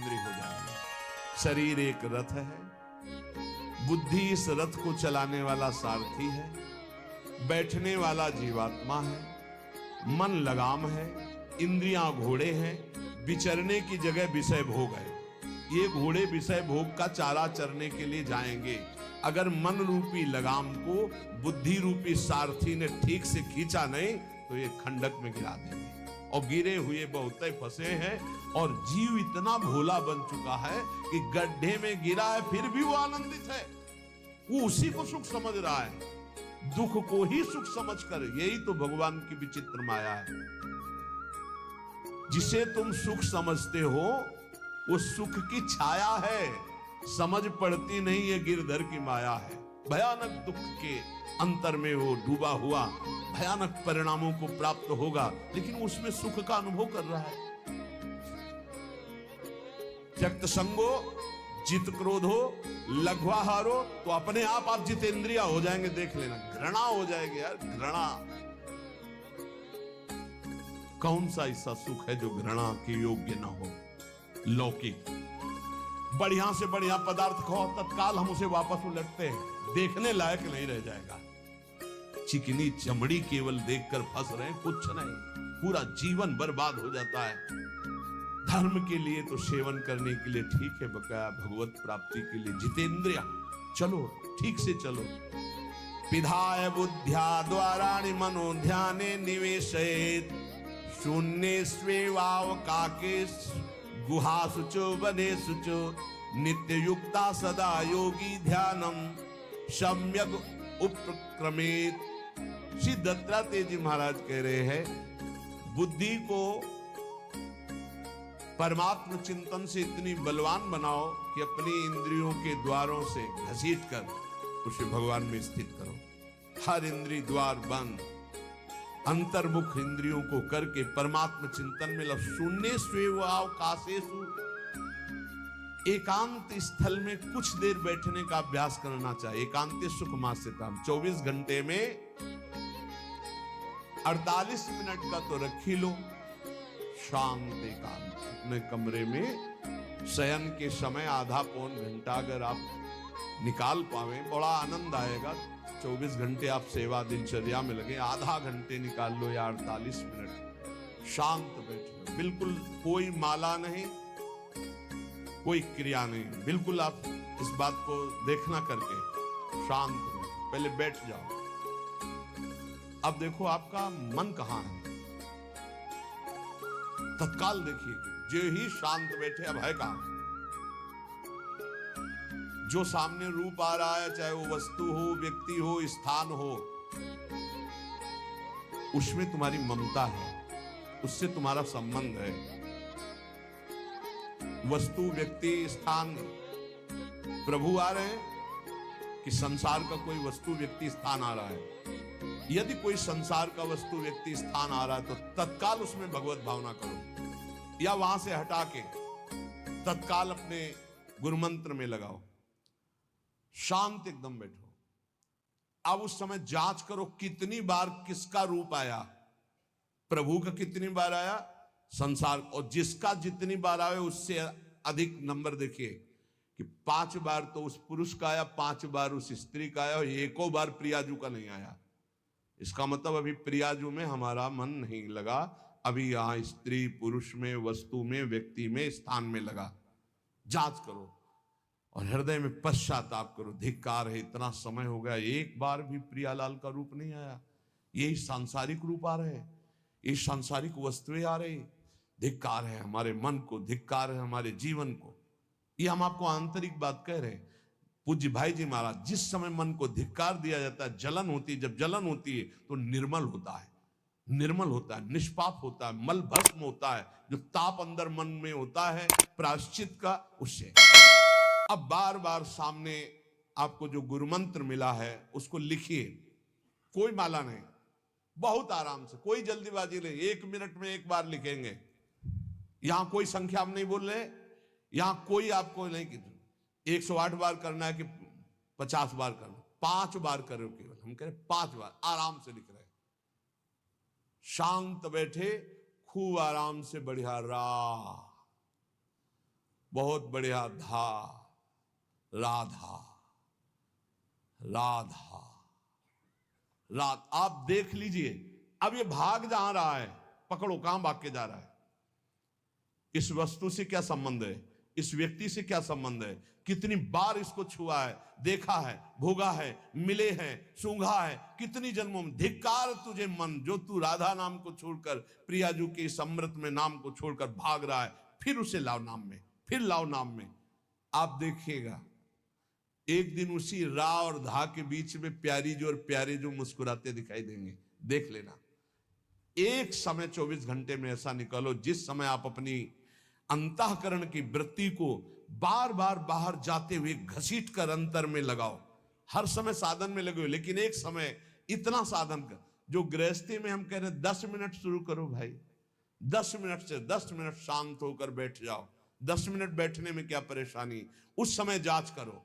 हो जाएंगे। शरीर एक रथ है, बुद्धि इस रथ को चलाने वाला सारथी है, बैठने वाला जीवात्मा है, मन लगाम है, इंद्रियां घोड़े हैं, विचरने की जगह विषय भोग है। ये घोड़े विषय भोग का चारा चरने के लिए जाएंगे। अगर मन रूपी लगाम को बुद्धि रूपी सारथी ने ठीक से खींचा नहीं तो ये खंडक में गिरा देंगे। और गिरे हुए बहुत फंसे हैं, और जीव इतना भोला बन चुका है कि गड्ढे में गिरा है फिर भी वो आनंदित है। वो उसी को सुख समझ रहा है, दुख को ही सुख समझकर। यही तो भगवान की विचित्र माया है। जिसे तुम सुख समझते हो वो सुख की छाया है, समझ पड़ती नहीं ये गिरधर की माया है। भयानक दुख के अंतर में वो डूबा हुआ भयानक परिणामों को प्राप्त होगा, लेकिन उसमें सुख का अनुभव कर रहा है। त्यक्त संगो जित क्रोधो लघ्वाहारो, तो अपने आप जितेंद्रिया हो जाएंगे। देख लेना, घृणा हो जाएगी यार, घृणा। कौन सा ऐसा सुख है जो घृणा के योग्य ना हो? लौकिक बढ़िया से बढ़िया पदार्थ खाओ, तत्काल हम उसे वापस उलटते हैं, देखने लायक नहीं रह जाएगा। चिकनी चमड़ी केवल देखकर फंस रहे हैं, कुछ नहीं, पूरा जीवन बर्बाद हो जाता है। धर्म के लिए तो सेवन करने के लिए ठीक है, बकाया भगवत प्राप्ति के लिए जितेंद्रिया चलो, ठीक से चलो। पिधाय बुद्ध्या द्वाराणि मनो ध्याने निवेशयेत्, शून्ये स्वेवावकाके गुहासुचो वनेसुचो, नित्य युक्ता सदा योगी ध्यानम सम्यक उपक्रमेत। श्री दत्तात्रेय जी महाराज कह रहे हैं, बुद्धि को परमात्म चिंतन से इतनी बलवान बनाओ कि अपनी इंद्रियों के द्वारों से घसीट कर उसे भगवान में स्थित करो। हर इंद्रिय द्वार बंद, अंतर्मुख इंद्रियों को करके परमात्म चिंतन में लग। शून्य स्वेवावकाशेषु, एकांत स्थल में कुछ देर बैठने का अभ्यास करना चाहिए। एकांत सुख मास्यताम, 24 घंटे में 48 मिनट का तो रख ही लो शांत एकांत। अपने कमरे में शयन के समय आधा पौन घंटा अगर आप निकाल पावे, बड़ा आनंद आएगा। 24 घंटे आप सेवा दिनचर्या में लगे, आधा घंटे निकाल लो या 48 मिनट शांत बैठो। बिल्कुल कोई माला नहीं, कोई क्रिया नहीं, बिल्कुल आप इस बात को देखना करके शांत हो। पहले बैठ जाओ। अब देखो आपका मन कहां है, तत्काल देखिए। जो ही शांत बैठे, अब है कहां? जो सामने रूप आ रहा है, चाहे वो वस्तु हो, व्यक्ति हो, स्थान हो, उसमें तुम्हारी ममता है, उससे तुम्हारा संबंध है। वस्तु, व्यक्ति, स्थान, प्रभु आ रहे हैं कि संसार का कोई वस्तु, व्यक्ति, स्थान आ रहा है? यदि कोई संसार का वस्तु, व्यक्ति, स्थान आ रहा है तो तत्काल उसमें भगवत भावना करो, या वहां से हटा के तत्काल अपने गुरु मंत्र में लगाओ। शांत एकदम बैठो। अब उस समय जांच करो कितनी बार किसका रूप आया। प्रभु का कितनी बार आया, संसार, और जिसका जितनी बार आए उससे अधिक नंबर देखिए कि 5 बार तो उस पुरुष का आया, 5 बार उस स्त्री का आया, और एको बार प्रियाजू का नहीं आया। इसका मतलब अभी प्रियाजू में हमारा मन नहीं लगा, अभी यहां स्त्री पुरुष में, वस्तु में, व्यक्ति में, स्थान में लगा। जांच करो और हृदय में पश्चाताप करो। धिक्कार है, इतना समय हो गया, एक बार भी प्रियालाल का रूप नहीं आया। यही सांसारिक रूप आ रहे, ये सांसारिक वस्तुएं आ रही। धिक्कार है हमारे मन को, धिक्कार है हमारे जीवन को। ये हम आपको आंतरिक बात कह रहे हैं। पूज्य भाई जी महाराज, जिस समय मन को धिक्कार दिया जाता है, जलन होती है, जब जलन होती है तो निर्मल होता है, निर्मल होता है, निष्पाप होता है, मल भस्म होता है। जो ताप अंदर मन में होता है प्रायश्चित का, उससे। अब बार बार सामने आपको जो गुरु मंत्र मिला है उसको लिखिए। कोई माला नहीं, बहुत आराम से, कोई जल्दीबाजी नहीं, 1 मिनट में एक बार लिखेंगे। यहां कोई संख्या हम नहीं बोल रहे, यहां कोई आपको नहीं कि 108 बार करना है कि 50 बार करना, 5 बार करो केवल। हम कह रहे 5 बार आराम से लिख रहे हैं। शांत बैठे, खूब आराम से, बढ़िया रा बहुत बढ़िया, धा, राधा, राधा, रात। आप देख लीजिए, अब ये भाग जहां रहा है, पकड़ो कहां भाग के जा रहा है। इस वस्तु से क्या संबंध है, इस व्यक्ति से क्या संबंध है, कितनी बार इसको छुआ है, देखा है, भोगा है, मिले हैं, सूंघा है, कितनी जन्मों में। धिक्कार तुझे मन, जो तू राधा नाम को छोड़कर, प्रियाजू के इस अमृत में नाम को छोड़कर भाग रहा है, फिर उसे लाओ नाम में, फिर लाओ नाम में। आप देखिएगा एक दिन उसी रा और धा के बीच में प्यारी जो और प्यारे जो मुस्कुराते दिखाई देंगे। देख लेना, एक समय 24 घंटे में ऐसा निकालो जिस समय आप अपनी अंतःकरण की वृत्ति को बार बार बाहर जाते हुए घसीट कर अंतर में लगाओ। हर समय साधन में लगे हो, लेकिन एक समय इतना साधन कर, जो गृहस्थी में हम कह रहे हैं 10 मिनट शुरू करो भाई, 10 मिनट से 10 मिनट शांत होकर बैठ जाओ। 10 मिनट बैठने में क्या परेशानी, उस समय जांच करो,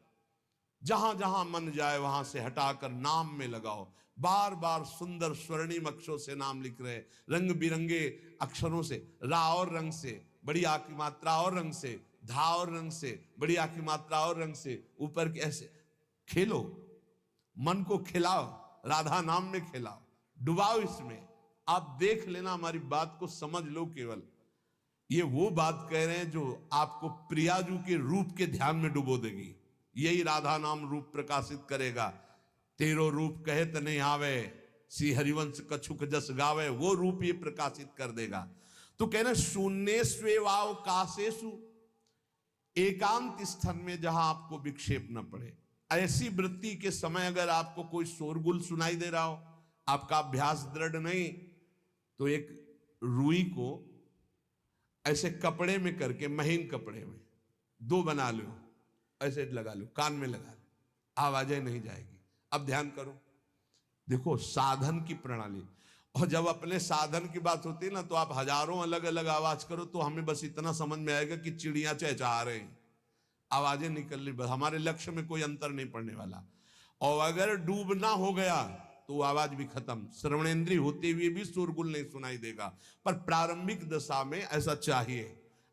जहां जहां मन जाए वहां से हटाकर नाम में लगाओ। बार बार सुंदर स्वर्णिम अक्षरों से नाम लिख रहे, रंग बिरंगे अक्षरों से, रा और रंग से, बड़ी आ की मात्रा और रंग से, धा और रंग से, बड़ी आ की मात्रा और रंग से, ऊपर के ऐसे खेलो, मन को खिलाओ, राधा नाम में खिलाओ, डुबाओ इसमें। आप देख लेना, हमारी बात को समझ लो। केवल ये वो बात कह रहे हैं जो आपको प्रियाजू के रूप के ध्यान में डुबो देगी। यही राधा नाम रूप प्रकाशित करेगा। तेरो रूप कहे त नहीं आवे, श्री हरिवंश कछुक जस गावे, वो रूप ये प्रकाशित कर देगा। तो कह रहे शून्य स्वेवाव काशेषु, एकांत स्थान में जहां आपको विक्षेप न पड़े। ऐसी वृत्ति के समय अगर आपको कोई शोरगुल सुनाई दे रहा हो, आपका अभ्यास दृढ़ नहीं, तो एक रुई को ऐसे कपड़े में करके, महीन कपड़े में 2 बना लो, ऐसे लगा लो, कान में लगा लो, आवाजें नहीं जाएगी। अब ध्यान करो, देखो साधन की प्रणाली। और जब अपने साधन की बात होती है ना, तो आप हजारों अलग अलग आवाज करो तो हमें बस इतना समझ में आएगा कि चिड़िया चहचहा रहे हैं, आवाजें निकल रही, बस हमारे लक्ष्य में कोई अंतर नहीं पड़ने वाला। और अगर डूबना हो गया तो आवाज भी खत्म, श्रवणेंद्रिय होते हुए भी शोरगुल नहीं सुनाई देगा। पर प्रारंभिक दशा में ऐसा चाहिए।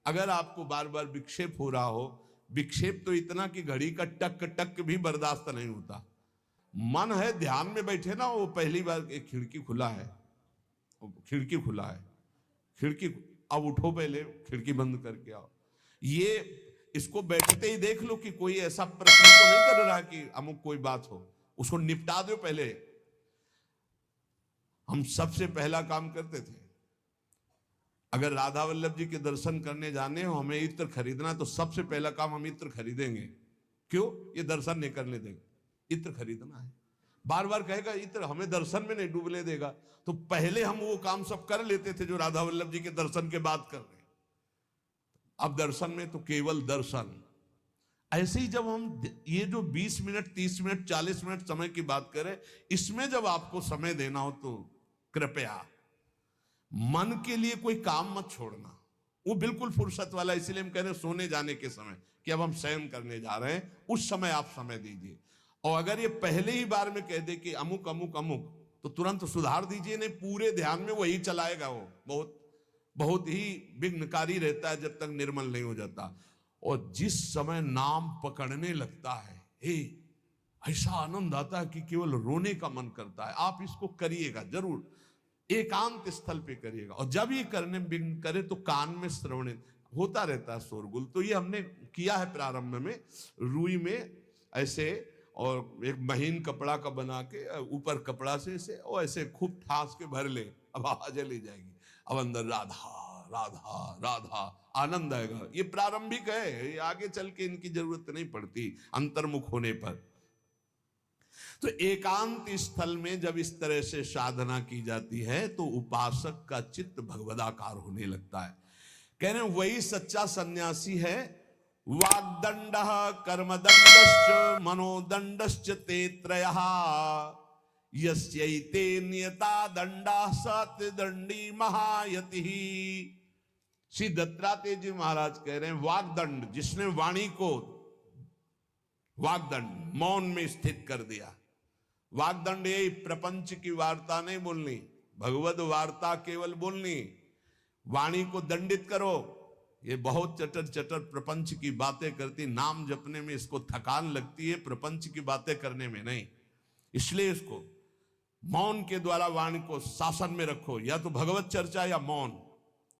अगर आपको बार बार विक्षेप हो रहा हो, विक्षेप तो इतना कि घड़ी का टक टक भी बर्दाश्त नहीं होता, मन है ध्यान में बैठे ना, वो पहली बार एक खिड़की खुला है, खिड़की खुला है, खिड़की, अब उठो पहले खिड़की बंद करके आओ। ये इसको बैठते ही देख लो कि कोई ऐसा प्रश्न तो नहीं कर रहा कि अमुक कोई बात हो, उसको निपटा दो पहले। हम सबसे पहला काम करते थे, अगर राधा वल्लभ जी के दर्शन करने जाने हो, हमें इत्र खरीदना है, तो सबसे पहला काम हम इत्र खरीदेंगे। क्यों? ये दर्शन नहीं करने देंगे, इत्र खरीदना है। बार बार कहेगा इत्र हमें दर्शन में नहीं डूबने देगा, तो पहले हम वो काम सब कर लेते थे जो राधा वल्लभ जी के दर्शन के बाद कर रहे हैं। अब दर्शन में तो केवल दर्शन। ऐसे ही जब हम ये जो 20 मिनट 30 मिनट 40 मिनट समय की बात करें, इसमें जब आपको समय देना हो तो कृपया मन के लिए कोई काम मत छोड़ना, वो बिल्कुल फुर्सत वाला। इसलिए हम कह रहे हैं सोने जाने के समय कि अब हम शयन करने जा रहे हैं, उस समय आप समय दीजिए। और अगर ये पहले ही बार में कह दे कि अमुक अमुक अमुक, तो तुरंत सुधार दीजिए, नहीं पूरे ध्यान में वही चलाएगा। वो बहुत बहुत ही विघ्नकारी रहता है जब तक निर्मल नहीं हो जाता। और जिस समय नाम पकड़ने लगता है, ऐसा आनंद आता है कि केवल रोने का मन करता है। आप इसको करिएगा जरूर, एकांत स्थल पे करिएगा। और जब ये करने विघ्न करे तो कान में श्रवण होता रहता है शोरगुल। तो ये हमने किया है प्रारंभ में, रुई में ऐसे, और एक महीन कपड़ा का बना के ऊपर कपड़ा से इसे और ऐसे खूब ठास के भर ले, अब आवाजें ले जाएगी। अब अंदर राधा राधा राधा आनंद आएगा। ये प्रारंभिक है, ये आगे चल के इनकी जरूरत नहीं पड़ती अंतर्मुख होने पर। तो एकांत स्थल में जब इस तरह से साधना की जाती है तो उपासक का चित्त भगवदाकार होने लगता है। कह रहे हैं वही सच्चा सन्यासी है। वाग्दंड कर्मदंडश्च मनोदंडश्च ते त्रयः यस्यैते नियता दंडा सत्यदंडी महायति। श्री दत्तात्रेय जी महाराज कह रहे हैं वाग्दंड, जिसने वाणी को वाग्दंड मौन में स्थित कर दिया। वाग्दंड यही प्रपंच की वार्ता नहीं बोलनी, भगवद वार्ता केवल बोलनी। वाणी को दंडित करो, ये बहुत चटर चटर प्रपंच की बातें करती, नाम जपने में इसको थकान लगती है, प्रपंच की बातें करने में नहीं। इसलिए इसको मौन के द्वारा वाणी को शासन में रखो, या तो भगवत चर्चा या मौन।